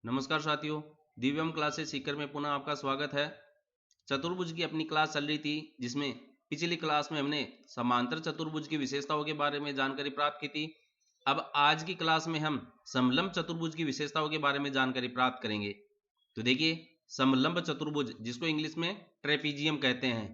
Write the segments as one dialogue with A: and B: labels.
A: नमस्कार साथियों, दिव्यम क्लासेस सीकर में पुनः आपका स्वागत है। चतुर्भुज की अपनी क्लास चल रही थी, जिसमें पिछली क्लास में हमने समांतर चतुर्भुज की विशेषताओं के बारे में जानकारी प्राप्त की थी। अब आज की क्लास में हम समलंब चतुर्भुज की विशेषताओं के बारे में जानकारी प्राप्त करेंगे। तो देखिए, समलंब चतुर्भुज जिसको इंग्लिश में ट्रेपीजियम कहते हैं,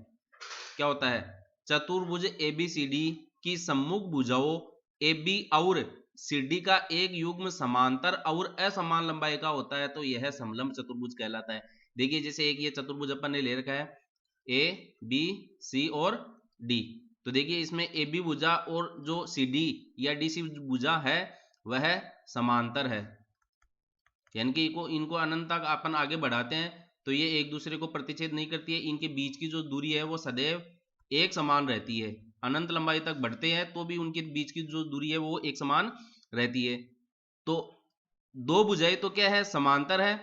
A: क्या होता है? चतुर्भुज एबीसीडी की सम्मुख भुजाओं AB और CD का एक युग्म समांतर और असमान लंबाई का होता है, तो यह समलंब चतुर्भुज कहलाता है। देखिए, जैसे एक ये चतुर्भुज अपन ने ले रखा है ABC और D। तो देखिए, इसमें AB भुजा और जो CD या DC भुजा है वह समांतर है, यानी कि इनको अनंत तक अपन आगे बढ़ाते हैं तो ये एक दूसरे को प्रतिच्छेद नहीं करती है। इनके बीच की जो दूरी है वो सदैव एक समान रहती है। अनंत लंबाई तक बढ़ते हैं तो भी उनके बीच की जो दूरी है वो एक समान रहती है। तो दो भुजाएं तो क्या है, समांतर है,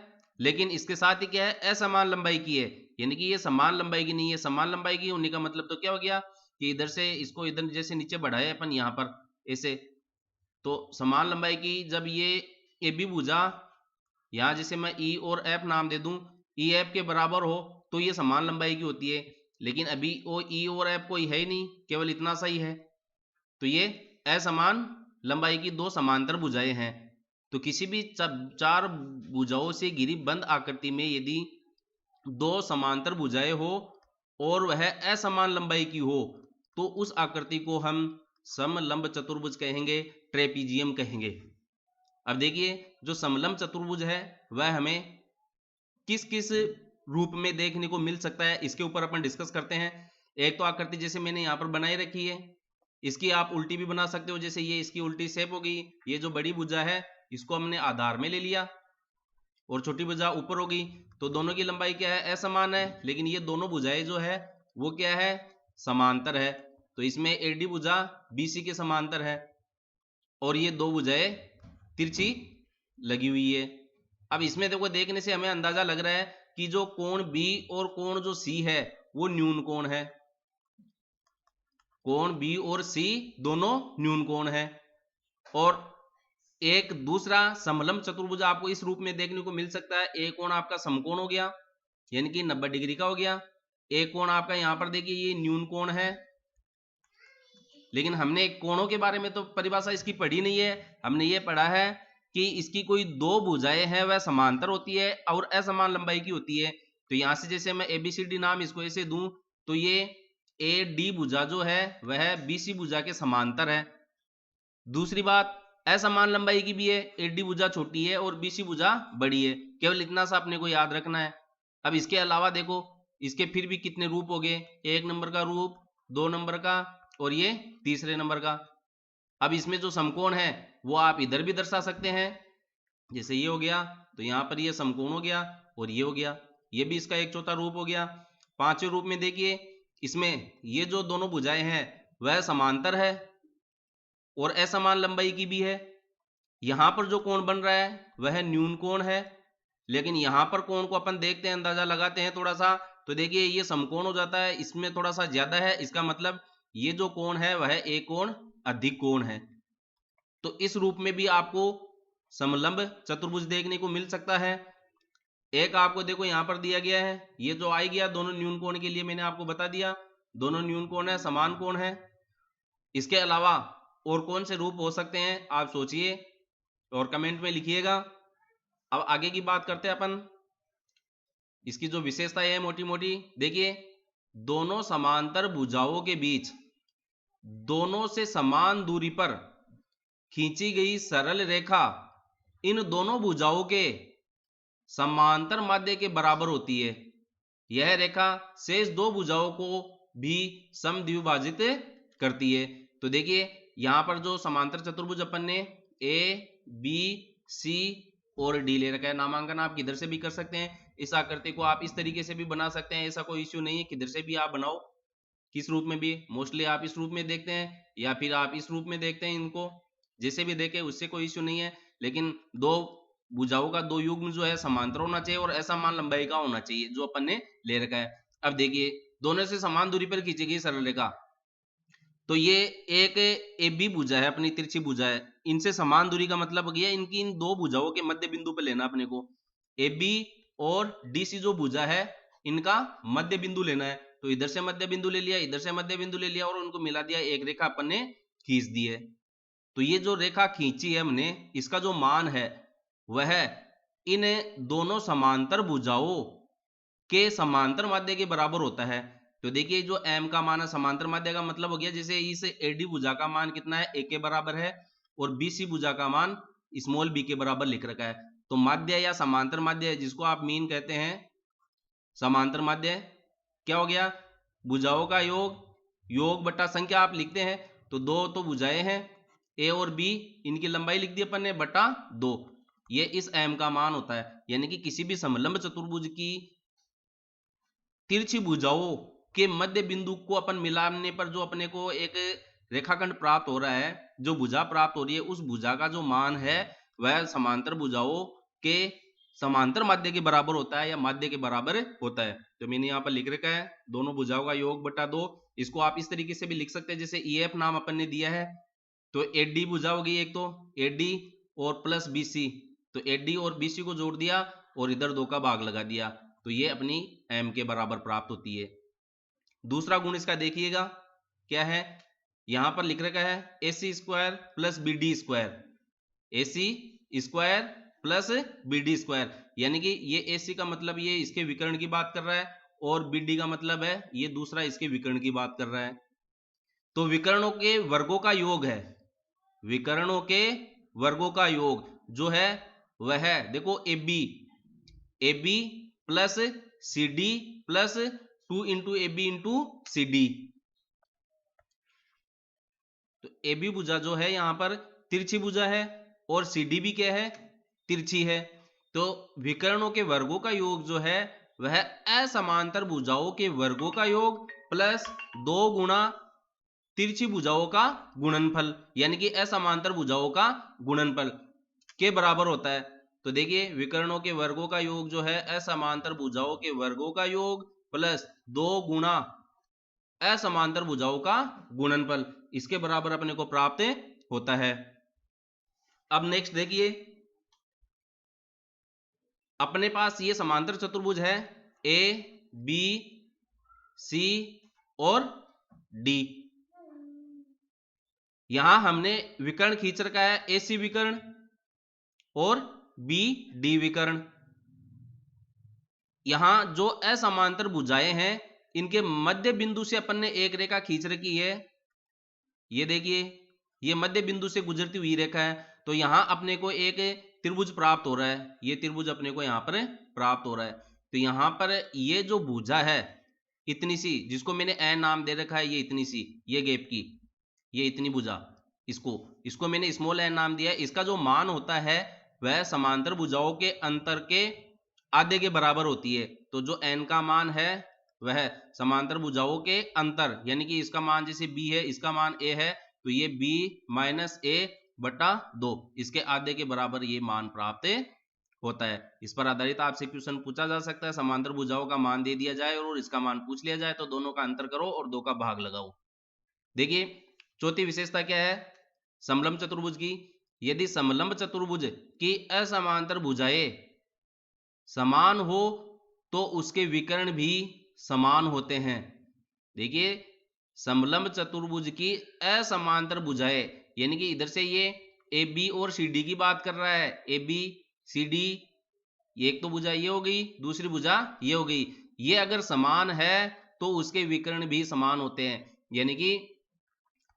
A: लेकिन इसके साथ ही क्या है, असमान लंबाई की है, यानी कि ये समान लंबाई की नहीं है। समान लंबाई की होने का मतलब तो क्या हो गया कि इधर से इसको इधर जैसे नीचे बढ़ाए अपन यहाँ पर ऐसे, तो समान लंबाई की जब ये AB भुजा यहां जैसे मैं E और F नाम दे दूं, EF के बराबर हो तो ये समान लंबाई की होती है। लेकिन अभी वो E और F कोई है ही नहीं, केवल इतना सा ही है, तो ये असमान लंबाई की दो समांतर भुजाएं हैं। तो किसी भी चार भुजाओं से घिरी बंद आकृति में यदि दो समांतर भुजाएं हो और वह असमान लंबाई की हो तो उस आकृति को हम समलंब चतुर्भुज कहेंगे, ट्रेपीजियम कहेंगे। अब देखिए, जो समलंब चतुर्भुज है वह हमें किस किस रूप में देखने को मिल सकता है, इसके ऊपर अपन डिस्कस करते हैं। एक तो आकृति जैसे मैंने यहाँ पर बनाई रखी है, इसकी आप उल्टी भी बना सकते हो, जैसे ये इसकी उल्टी शेप होगी। ये जो बड़ी भुजा है इसको हमने आधार में ले लिया और छोटी भुजा ऊपर होगी, तो दोनों की लंबाई क्या है, असमान है, लेकिन ये दोनों भुजाएं जो है वो क्या है, समांतर है। तो इसमें AD भुजा BC के समांतर है और ये दो भुजाएं तिरछी लगी हुई है। अब इसमें देखो, देखने से हमें अंदाजा लग रहा है कि जो कोण B और कोण जो C है वो न्यून कोण है। कोण B और C दोनों न्यून कोण है। और एक दूसरा समलंब चतुर्भुज आपको इस रूप में देखने को मिल सकता है। एक कोण आपका समकोण हो गया, यानी कि 90 डिग्री का हो गया। एक कोण आपका यहां पर देखिए ये न्यून कोण है, लेकिन हमने कोणों के बारे में तो परिभाषा इसकी पढ़ी नहीं है। हमने ये पढ़ा है कि इसकी कोई दो भुजाएं हैं वह समांतर होती है और असमान लंबाई की होती है। तो यहां से जैसे मैं ABCD नाम इसको ऐसे दूं तो ये AD भुजा जो है वह BC भुजा के समांतर है। दूसरी बात, असमान लंबाई की भी है, AD भुजा छोटी है और BC भुजा बड़ी है, केवल इतना सा अपने को याद रखना है। अब इसके अलावा देखो, इसके फिर भी कितने रूप हो गए, 1 नंबर का रूप, 2 नंबर का और ये तीसरे नंबर का। अब इसमें जो समकोण है वो आप इधर भी दर्शा सकते हैं, जैसे ये हो गया, तो यहां पर ये समकोण हो गया और ये हो गया, ये भी इसका एक चौथा रूप हो गया। पांचवें रूप में देखिए, इसमें ये जो दोनों भुजाएं हैं वह समांतर है और असमान लंबाई की भी है। यहां पर जो कोण बन रहा है वह न्यून कोण है, लेकिन यहां पर कोण को अपन देखते हैं, अंदाजा लगाते हैं थोड़ा सा, तो देखिए ये समकोण हो जाता है, इसमें थोड़ा सा ज्यादा है, इसका मतलब ये जो कोण है वह एक कोण अधिक कोण है। तो इस रूप में भी आपको समलंब चतुर्भुज देखने को मिल सकता है। एक आपको देखो यहां पर दिया गया है, ये जो आ गया दोनों न्यून कोण के लिए मैंने आपको बता दिया, दोनों न्यून कोण है, समान कोण है। इसके अलावा और कौन से रूप हो सकते हैं आप सोचिए और कमेंट में लिखिएगा। अब आगे की बात करते हैं अपन, इसकी जो विशेषता है मोटी मोटी देखिए, दोनों समांतर भुजाओं के बीच दोनों से समान दूरी पर खींची गई सरल रेखा इन दोनों भुजाओं के समांतर माध्य के बराबर होती है। यह रेखा शेष दो भुजाओं को भी समद्विभाजित करती है। तो देखिए, यहां पर जो समांतर चतुर्भुज अपन ने ABC और D ले रखा है, नामांकन आप किधर से भी कर सकते हैं। इस आकृति को आप इस तरीके से भी बना सकते हैं, ऐसा कोई इश्यू नहीं है, किधर से भी आप बनाओ, किस रूप में भी। मोस्टली आप इस रूप में देखते हैं या फिर आप इस रूप में देखते हैं, इनको जैसे भी देखें उससे कोई इश्यू नहीं है। लेकिन दो भुजाओं का दो युग्म जो है समांतर होना चाहिए और असमान लंबाई का होना चाहिए, जो अपन ने ले रखा है। अब देखिए, दोनों से समान दूरी पर खींची गई सरल रेखा, तो ये एक ए बी भुजा है, अपनी तिरछी भुजा है, इनसे समान दूरी का मतलब हो गया इनकी इन दो भुजाओं के मध्य बिंदु पे लेना अपने को। ए बी और डी सी जो भुजा है इनका मध्य बिंदु लेना है, तो इधर से मध्य बिंदु ले लिया, इधर से मध्य बिंदु ले लिया और उनको मिला दिया, एक रेखा अपन ने खींच दी है। तो ये जो रेखा खींची है हमने, इसका जो मान है वह इन दोनों समांतर भुजाओं के समांतर माध्य के बराबर होता है। तो देखिए जो m का मान है, समांतर माध्य का मतलब हो गया जैसे इस AD भुजा का मान कितना है, a के बराबर है, और BC भुजा का मान स्मॉल b के बराबर लिख रखा है। तो माध्य या समांतर माध्य जिसको आप मीन कहते हैं, समांतर माध्य क्या हो गया, भुजाओं का योग, योग बटा संख्या आप लिखते हैं, तो दो तो भुजाएं हैं a और b, इनकी लंबाई लिख दी अपन ने बटा 2, ये इस m का मान होता है। यानी कि किसी भी समलंब चतुर्भुज की तिरछी भुजाओं के मध्य बिंदु को अपन मिलाने पर जो अपने को एक रेखाखंड प्राप्त हो रहा है, जो भुजा प्राप्त हो रही है, उस भुजा का जो मान है वह समांतर भुजाओं के समांतर माध्य के बराबर होता है या माध्य के बराबर होता है। तो मैंने यहाँ पर लिख रखा है दोनों भुजाओं का योग बटा 2। इसको आप इस तरीके से भी लिख सकते हैं जैसे EF नाम अपन ने दिया है, तो AD भुजा होगी एक, तो AD और प्लस BC, तो AD और BC को जोड़ दिया और इधर 2 का भाग लगा दिया, तो ये अपनी m के बराबर प्राप्त होती है। दूसरा गुण इसका देखिएगा क्या है, यहां पर लिख रखा है AC square plus BD square, AC square plus BD square, यानी कि ये AC का मतलब ये इसके विकर्ण की बात कर रहा है और BD का मतलब है ये दूसरा इसके विकर्ण की बात कर रहा है। तो विकर्णों के वर्गों का योग है, विकर्णों के वर्गों का योग जो है वह है देखो AB plus CD plus 2 into AB into CD। तो AB भुजा जो है यहां पर तिरछी भुजा है और CD भी क्या है, तिरछी है। तो विकर्णों के वर्गों का योग जो है वह असमांतर भुजाओं के वर्गों का योग प्लस 2 गुणा तिरछी भुजाओं का गुणनफल, यानी कि असमांतर भुजाओं का गुणनफल के बराबर होता है। तो देखिए विकर्णों के वर्गों का योग जो है असमांतर भुजाओं के वर्गों का योग प्लस 2 गुणा असमांतर भुजाओं का गुणनफल, इसके बराबर अपने को प्राप्त होता है। अब नेक्स्ट देखिए, अपने पास ये समांतर चतुर्भुज है A B C और D। यहां हमने विकर्ण खींच रखा है AC विकर्ण और BD विकर्ण। यहां जो असमांतर भुजाएं हैं इनके मध्य बिंदु से अपन ने एक रेखा खींच रखी है, ये देखिए ये मध्य बिंदु से गुजरती हुई रेखा है। तो यहां अपने को एक त्रिभुज प्राप्त हो रहा है, ये त्रिभुज अपने को यहां पर प्राप्त हो रहा है। तो यहां पर ये जो भुजा है इतनी सी, जिसको मैंने ए नाम दे रखा है, ये इतनी सी, ये गैप की, ये इतनी भुजा, इसको मैंने स्मॉल एन नाम दिया है। इसका जो मान होता है वह समांतर भुजाओं के अंतर के आधे के बराबर होती है। तो जो एन का मान है वह समांतर भुजाओं के अंतर, यानी कि इसका मान जैसे b है, इसका मान a है, तो ये b माइनस a बटा 2, इसके आधे के बराबर ये मान प्राप्त होता है। इस पर आधारित आपसे क्वेश्चन पूछा जा सकता है, समांतर भुजाओं का मान दे दिया जाए और इसका मान पूछ लिया जाए, तो दोनों का अंतर करो और 2 का भाग लगाओ। देखिए चौथी विशेषता क्या है समलंब चतुर्भुज की, यदि समलंब चतुर्भुज की असमांतर भुजाएं समान हो तो उसके विकर्ण भी समान होते हैं। देखिए समलंब चतुर्भुज की असमांतर भुजाएं, यानी कि इधर से ये AB और CD की बात कर रहा है, AB CD, एक तो भुजा ये हो गई, दूसरी भुजा ये हो गई, ये अगर समान है तो उसके विकर्ण भी समान होते हैं। यानी कि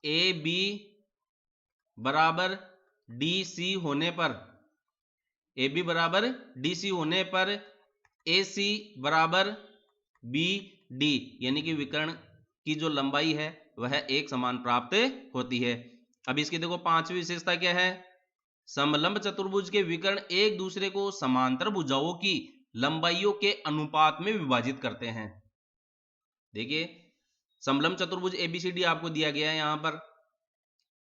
A: AB बराबर DC होने पर, AB बराबर DC होने पर AC बराबर BD, यानी कि विकर्ण की जो लंबाई है वह एक समान प्राप्त होती है। अब इसकी देखो पांचवी विशेषता क्या है, समलंब चतुर्भुज के विकर्ण एक दूसरे को समांतर भुजाओं की लंबाइयों के अनुपात में विभाजित करते हैं। देखिए समलंब चतुर्भुज ABCD आपको दिया गया है, यहां पर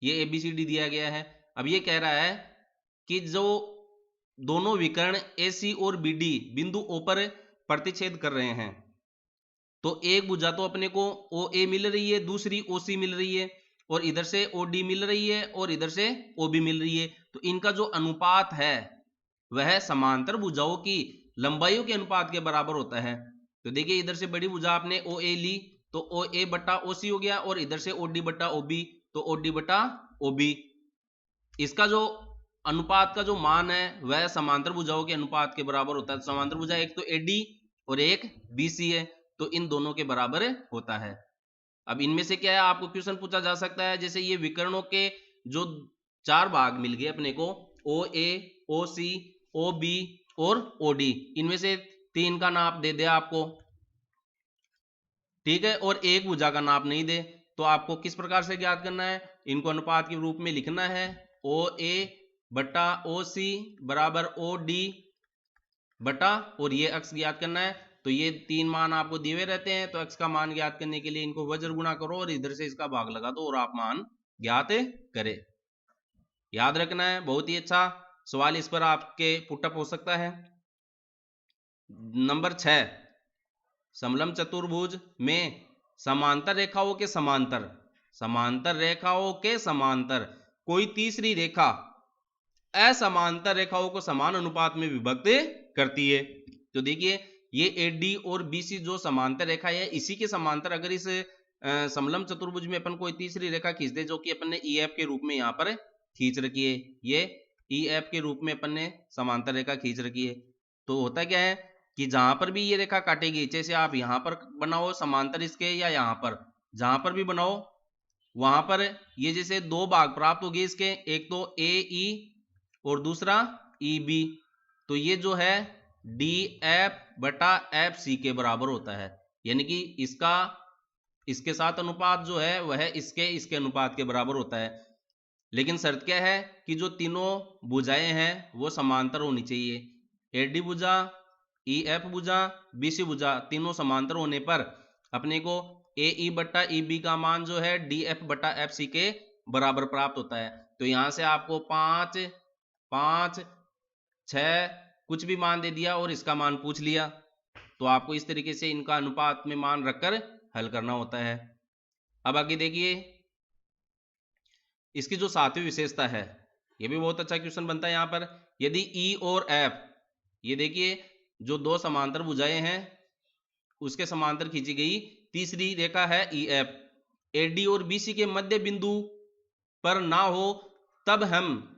A: ये ABCD दिया गया है। अब ये कह रहा है कि जो दोनों विकर्ण AC और BD बिंदु O पर प्रतिच्छेद कर रहे हैं, तो एक भुजा तो अपने को OA मिल रही है, दूसरी OC मिल रही है। और इधर से OD मिल रही है और इधर से OB मिल रही है, तो इनका जो अनुपात है वह समांतर भुजाओं की लंबाइयों के अनुपात के बराबर होता है। तो देखिए इधर से बड़ी भुजा आपने OA ली तो OA बटा OC हो गया, और इधर से OD बटा OB तो OD बटा OB। इसका जो अनुपात का जो मान है वह समांतर भुजाओं के अनुपात के बराबर होता है। समांतर भुजा एक तो AD और एक BC है, तो इन दोनों के बराबर होता है। अब इनमें से क्या है, आपको क्वेश्चन पूछा जा सकता है, जैसे ये विकर्णों के जो 4 भाग मिल गए अपने को, OA, OC, OB और OD, इनमें से 3 का नाप दे दे आपको, ठीक है, और एक भुजा का नाप नहीं दे, तो आपको किस प्रकार से ज्ञात करना है, इनको अनुपात के रूप में लिखना है। OA बटा OC बराबर OD बटा, और ये अक्स ज्ञात करना है। तो ये 3 मान आपको दिए हुए रहते हैं, तो अक्स का मान ज्ञात करने के लिए इनको वज्र गुणा करो और इधर से इसका भाग लगा दो और आप मान ज्ञात करें। याद रखना है, बहुत ही अच्छा सवाल, इस पर आपके पुटअप हो सकता है। नंबर 6, समलंब चतुर्भुज में समांतर रेखाओं के समांतर कोई तीसरी रेखा असमांतर रेखाओं को समान अनुपात में विभक्त करती है। तो देखिए ये AD और BC जो समांतर रेखा है, इसी के समांतर अगर इस समलंब चतुर्भुज में अपन कोई तीसरी रेखा खींच दे, जो कि अपन ने EF के रूप में यहाँ पर खींच रखी है, ये EF के रूप में अपन ने समांतर रेखा खींच रखी है, तो होता क्या है कि जहां पर भी ये रेखा काटेगी, जैसे आप यहां पर बनाओ समांतर इसके या यहां पर, जहां पर भी बनाओ वहां पर ये जैसे 2 भाग प्राप्त होगी इसके, एक तो AE और दूसरा EB, तो ये जो है DF बटा FC के बराबर होता है, यानी कि इसके साथ अनुपात जो है वह इसके अनुपात के बराबर होता है। लेकिन शर्त क्या है कि जो तीनों भुजाएं हैं वो समांतर होनी चाहिए, AD भुजा, EF भुजा, BC भुजा तीनों समांतर होने पर अपने को AE बटा EB का मान जो है DF बटा FC के बराबर प्राप्त होता है। तो यहां से आपको 5, 5, 6 कुछ भी मान दे दिया और इसका मान पूछ लिया, तो आपको इस तरीके से इनका अनुपात में मान रखकर हल करना होता है। अब आगे देखिए इसकी जो 7वीं विशेषता है, ये भी बहुत अच्छा क्वेश्चन बनता है यहाँ पर। यदि E और F, ये देखिए जो 2 समांतर भुजाएं हैं उसके समांतर खींची गई तीसरी रेखा है EF, AD और BC के मध्य बिंदु पर ना हो, तब हम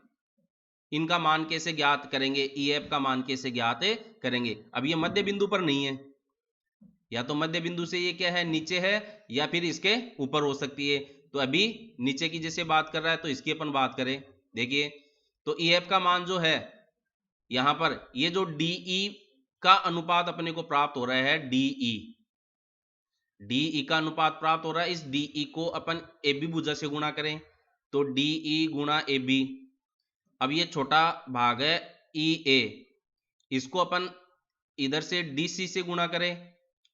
A: इनका मान कैसे ज्ञात करेंगे, EF का मान कैसे ज्ञात करेंगे। अब ये मध्य बिंदु पर नहीं है, या तो मध्य बिंदु से ये क्या है नीचे है, या फिर इसके ऊपर हो सकती है। तो अभी नीचे की जैसे बात कर रहा है तो इसकी अपन बात करें, देखिए तो EF का मान जो है यहां पर, ये जो DE का अनुपात अपने को प्राप्त हो रहा है, DE का अनुपात प्राप्त हो रहा है, इस DE को अपन AB भुजा से गुणा करें, तो DE गुणा AB। अब ये छोटा भाग है EA, इसको अपन इधर से DC से गुणा करें,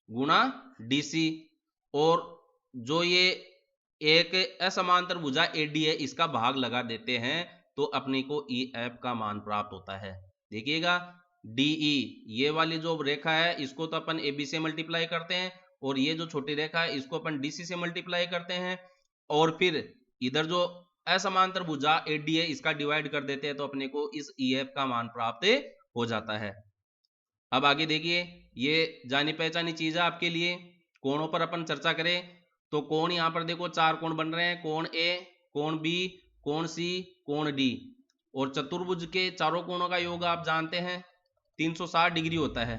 A: गुणा DC, और जो ये एक असमांतर भुजा AD है इसका भाग लगा देते हैं, तो अपने को EF का मान प्राप्त होता है। देखिएगा DE ये वाली जो रेखा है इसको तो अपन AB से मल्टीप्लाई करते हैं, और ये जो छोटी रेखा है इसको अपन DC से मल्टीप्लाई करते हैं, और फिर इधर जो असमांतर भुजा AD है इसका डिवाइड कर देते हैं, तो अपने को इस EF का मान प्राप्त हो जाता है। अब आगे देखिए ये जानी पहचानी चीज है आपके लिए। कोणों पर अपन चर्चा करें तो कोण यहां पर देखो 4 कोण बन रहे हैं, कोण A, कोण B, कोण C, कोण D, और चतुर्भुज के चारों कोणों का योग आप जानते हैं 360 डिग्री होता है।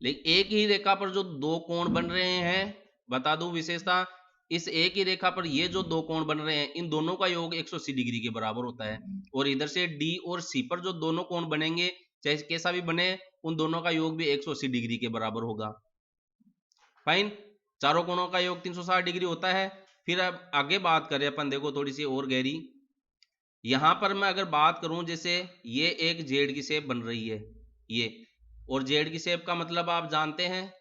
A: लेकिन एक ही रेखा पर जो 2 कोण बन रहे हैं, बता दूं विशेषता, इस एक ही रेखा पर ये जो 2 कोण बन रहे हैं इन दोनों का योग 180 डिग्री के बराबर होता है, और इधर से D और C पर जो दोनों कोण बनेंगे चाहे कैसा भी बने उन दोनों का योग भी 180 डिग्री के बराबर होगा। फाइन, चारों कोणों का योग 360 डिग्री होता है। फिर अब आगे बात करें अपन, देखो थोड़ी सी और गहरी, यहां पर मैं अगर बात करूं जैसे ये एक जेड की शेप बन रही है ये, और जेड की शेप का मतलब आप जानते हैं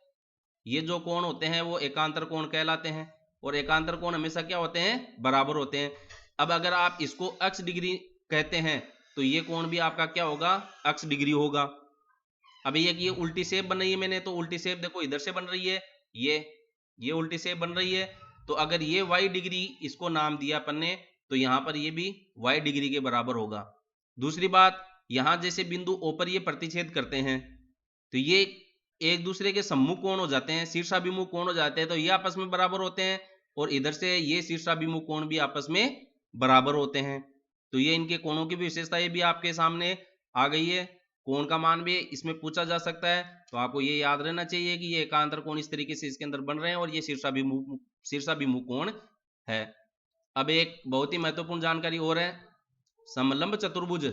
A: ये जो कोण होते हैं वो एकांतर कोण कहलाते हैं, और एकांतर कोण हमेशा क्या होते हैं, बराबर होते हैं। अब अगर आप इसको अक्ष डिग्री कहते हैं तो ये कोण भी आपका क्या होगा, अक्ष डिग्री होगा। अब ये उल्टी शेप बन रही है मैंने, तो उल्टी शेप देखो इधर से बन रही है, ये उल्टी शेप बन रही है, तो अगर ये y डिग्री इसको नाम दिया अपन ने, तो यहाँ पर ये भी y डिग्री के बराबर होगा। दूसरी बात, यहाँ जैसे बिंदु O पर ये प्रतिच्छेद करते हैं, तो ये एक दूसरे के सम्मुख कोण हो जाते हैं, शीर्षाभिमुख कोण हो जाते हैं, तो ये आपस में बराबर होते हैं, और इधर से ये शीर्षाभिमुख कोण भी आपस में बराबर होते हैं। तो ये इनके कोणों की भी विशेषता ये भी आपके सामने आ गई है। कोण का मान भी इसमें पूछा जा सकता है, तो आपको ये याद रहना चाहिए कि ये एकांतर कोण इस तरीके से इसके अंदर बन रहे हैं, और ये शीर्षाभिमुख कोण है। अब एक बहुत ही महत्वपूर्ण जानकारी और है, समलंब चतुर्भुज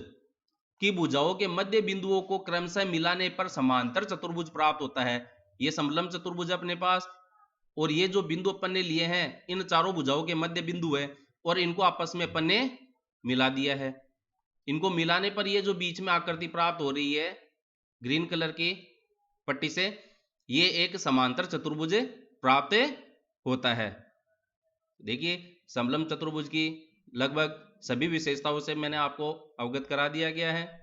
A: की भुजाओं के मध्य बिंदुओं को क्रमशः मिलाने पर समांतर चतुर्भुज प्राप्त होता है। ये समलंब चतुर्भुज अपने पास, और ये जो बिंदु अपन ने लिए हैं इन चारों भुजाओं के मध्य बिंदु है, और इनको आपस में अपन ने मिला दिया है। इनको मिलाने पर ये जो बीच में आकृति प्राप्त हो रही है ग्रीन कलर की पट्टी से, ये एक समांतर चतुर्भुज प्राप्त होता है। देखिए समलंब चतुर्भुज की लगभग सभी विशेषताओं से मैंने आपको अवगत करा दिया गया है।